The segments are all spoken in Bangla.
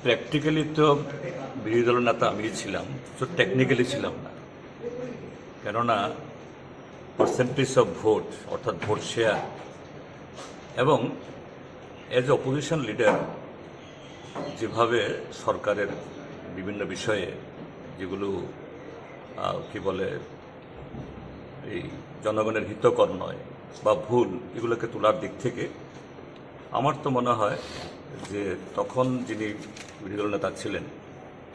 প্র্যাকটিক্যালি তো বিরোধী দলের নেতা আমিই ছিলাম, তো টেকনিক্যালি ছিলাম না। কেননা পার্সেন্টেজ অফ ভোট, অর্থাৎ ভোট শেয়ার, এবং এজ এ অপোজিশন লিডার যেভাবে সরকারের বিভিন্ন বিষয়ে যেগুলো কি বলে এই জনগণের হিতকর নয় বা ভুল, এগুলোকে তোলার দিক থেকে আমার তো মনে হয় যে তখন যিনি বিরোধী দল নেতা ছিলেন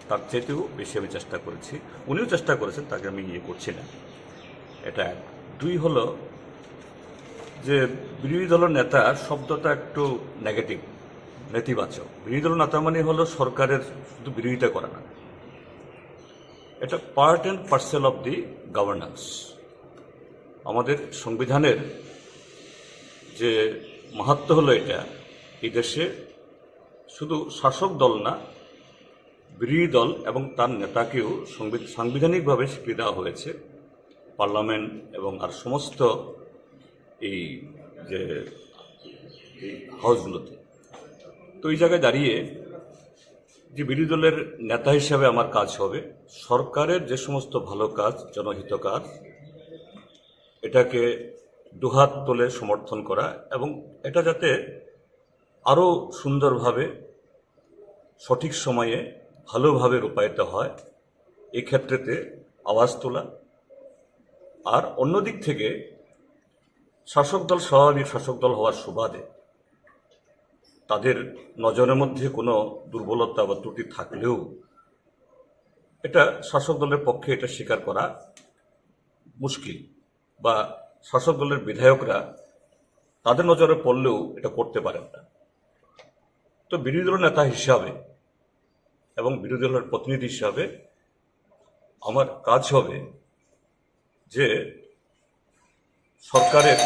তার চাইতেও বেশি আমি চেষ্টা করেছি। উনিও চেষ্টা করেছেন, তাকে আমি করছি না। এটা এক। দুই হলো যে বিরোধী দলের নেতা শব্দটা একটু নেগেটিভ, নেতিবাচক। বিরোধী দলের নেতা মানে হলো সরকারের শুধু বিরোধিতা করে না, এটা part and parcel of the governance. আমাদের সংবিধানের যে মাহাত্ম্য হলো এটা, এই দেশে শুধু শাসক দল না, বিরোধী দল এবং তার নেতাকেও সাংবিধানিকভাবে স্বীকৃতি দেওয়া হয়েছে পার্লামেন্ট এবং আর সমস্ত এই যে এই হাউসগুলোতে। তো এই জায়গায় দাঁড়িয়ে যে বিরোধী দলের নেতা হিসাবে আমার কাজ হবে সরকারের যে সমস্ত ভালো কাজ, জনহিত কাজ, এটাকে দুহাত তুলে সমর্থন করা এবং এটা যাতে আরও সুন্দরভাবে সঠিক সময়ে ভালোভাবে রূপায়িত হয় এই ক্ষেত্রেতে আওয়াজ তোলা। আর অন্যদিক থেকে শাসক দল স্বাভাবিক শাসক দল হওয়ার সুবাদে তাদের নজরের মধ্যে কোনো দুর্বলতা বা ত্রুটি থাকলেও এটা শাসক দলের পক্ষে এটা স্বীকার করা মুশকিল, বা শাসক দলের বিধায়করা তাদের নজরে পড়লেও এটা করতে পারেন না। তো বিরোধী দলের নেতা হিসাবে এবং বিরোধী দলের প্রতিনিধি হিসাবে আমার কাজ হবে যে সরকারের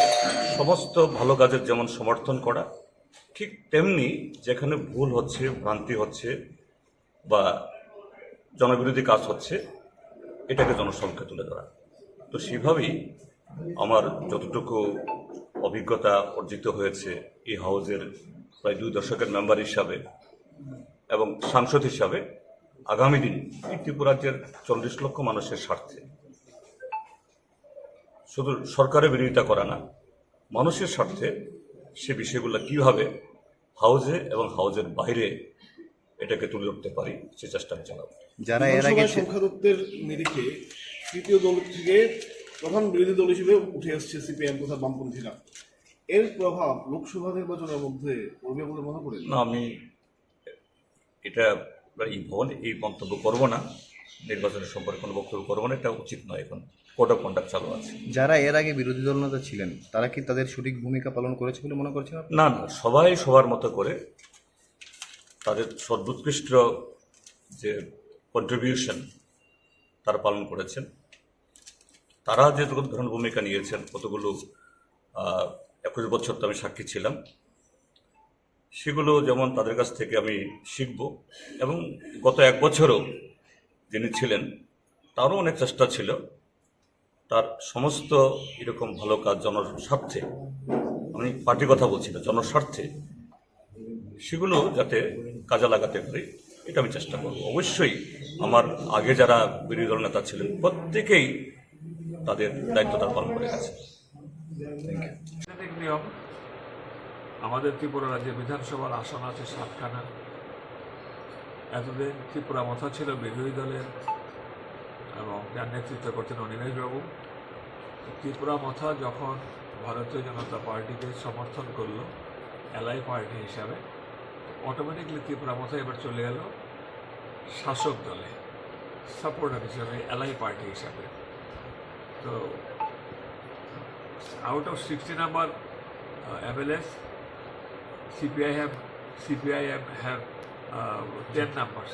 সমস্ত ভালো কাজের যেমন সমর্থন করা, ঠিক তেমনি যেখানে ভুল হচ্ছে, ভ্রান্তি হচ্ছে বা জনবিরোধী কাজ হচ্ছে এটাকে জনসমক্ষে তুলে ধরা। তো সেভাবেই আমার যতটুকু অভিজ্ঞতা অর্জিত হয়েছে এই হাউজের প্রায় 2 দশকের মেম্বার হিসাবে এবং সাংসদ হিসাবে, আগামী দিন এই ত্রিপুরা রাজ্যের 40 লক্ষ মানুষের স্বার্থে শুধু সরকারের বিরোধিতা করা না, মানুষের স্বার্থে সে বিষয়গুলো কীভাবে হাউজে এবং হাউজের বাইরে এটাকে তুলে ধরতে পারি সে চেষ্টা আমি চালাবো। যারা এর আগে সংখ্যাতত্ত্বের নিরিখে তৃতীয় দল থেকে প্রধান বিরোধী দল হিসেবে উঠে আসছে সিপিআইএম তথা বামপন্থীরা, এর প্রভাব লোকসভা নির্বাচনের মধ্যে পড়বে বলে মনে করেন? না, আমি এটা এই মন্তব্য করব না, নির্বাচনের সম্পর্কে কোনো বক্তব্য করবো না, এটা উচিত নয়। এখন কোড অফ কন্ডাক্ট চালু আছে। যারা এর আগে বিরোধী দল নেতা ছিলেন তারা কি তাদের সঠিক ভূমিকা পালন করেছে বলে মনে করছেন? না না, সবাই সবার মতো করে তাদের সর্বোৎকৃষ্ট যে কন্ট্রিবিউশন তারা পালন করেছেন। তারা যে ধরনের ভূমিকা নিয়েছেন, কতগুলো 21 বছর তো আমি সাক্ষী ছিলাম, সেগুলো যেমন তাদের কাছ থেকে আমি শিখব। এবং গত 1 বছরও যিনি ছিলেন তারও অনেক চেষ্টা ছিল তার সমস্ত এরকম ভালো কাজ জনস্বার্থে, আমি পার্টির কথা বলছি না, জনস্বার্থে সেগুলো যাতে কাজে লাগাতে পারি এটা আমি চেষ্টা করব। অবশ্যই আমার আগে যারা বিরোধী দল নেতা ছিলেন প্রত্যেকেই তাদের দায়িত্ব তারা পালন করে গেছে। নিয়ম, আমাদের ত্রিপুরা রাজ্যে বিধানসভার আসন আছে 7খানা। এতদিন ত্রিপুরা মথা ছিল বিরোধী দলের এবং যার নেতৃত্ব করতেন অনিমেষবাবু। ত্রিপুরা মথা যখন ভারতীয় জনতা পার্টিকে সমর্থন করলো এলআই পার্টি হিসাবে, অটোমেটিকলি ত্রিপুরা মথা এবার চলে গেল শাসক দলে সাপোর্টার হিসাবে, এলআই পার্টি হিসাবে। তো out of 60 number MLS, CPIM have 10 numbers.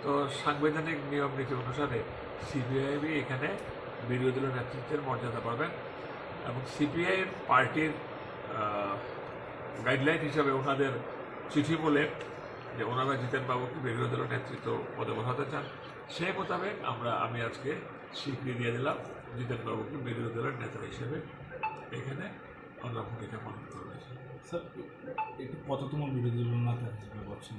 তো সাংবিধানিক নিয়ম নীতি অনুসারে সিপিআইএমই এখানে বিরোধী দলের নেতৃত্বের মর্যাদা পাবেন এবং সিপিআইএম পার্টির গাইডলাইন হিসাবে ওনাদের চিঠি বলে যে ওনারা জিতেন বাবুকে বিরোধী দলের নেতৃত্ব পদে বসাতে চান, সেই মোতাবেক আমি আজকে স্বীকৃতি দিয়ে দিলাম জিতেন বাবুকে বিরোধী দলের নেতা হিসেবে এখানে আমরা ভূমিকা পালন করবে। স্যার, এটি কততম বিরোধী দল নেতা হিসেবে বলছেন?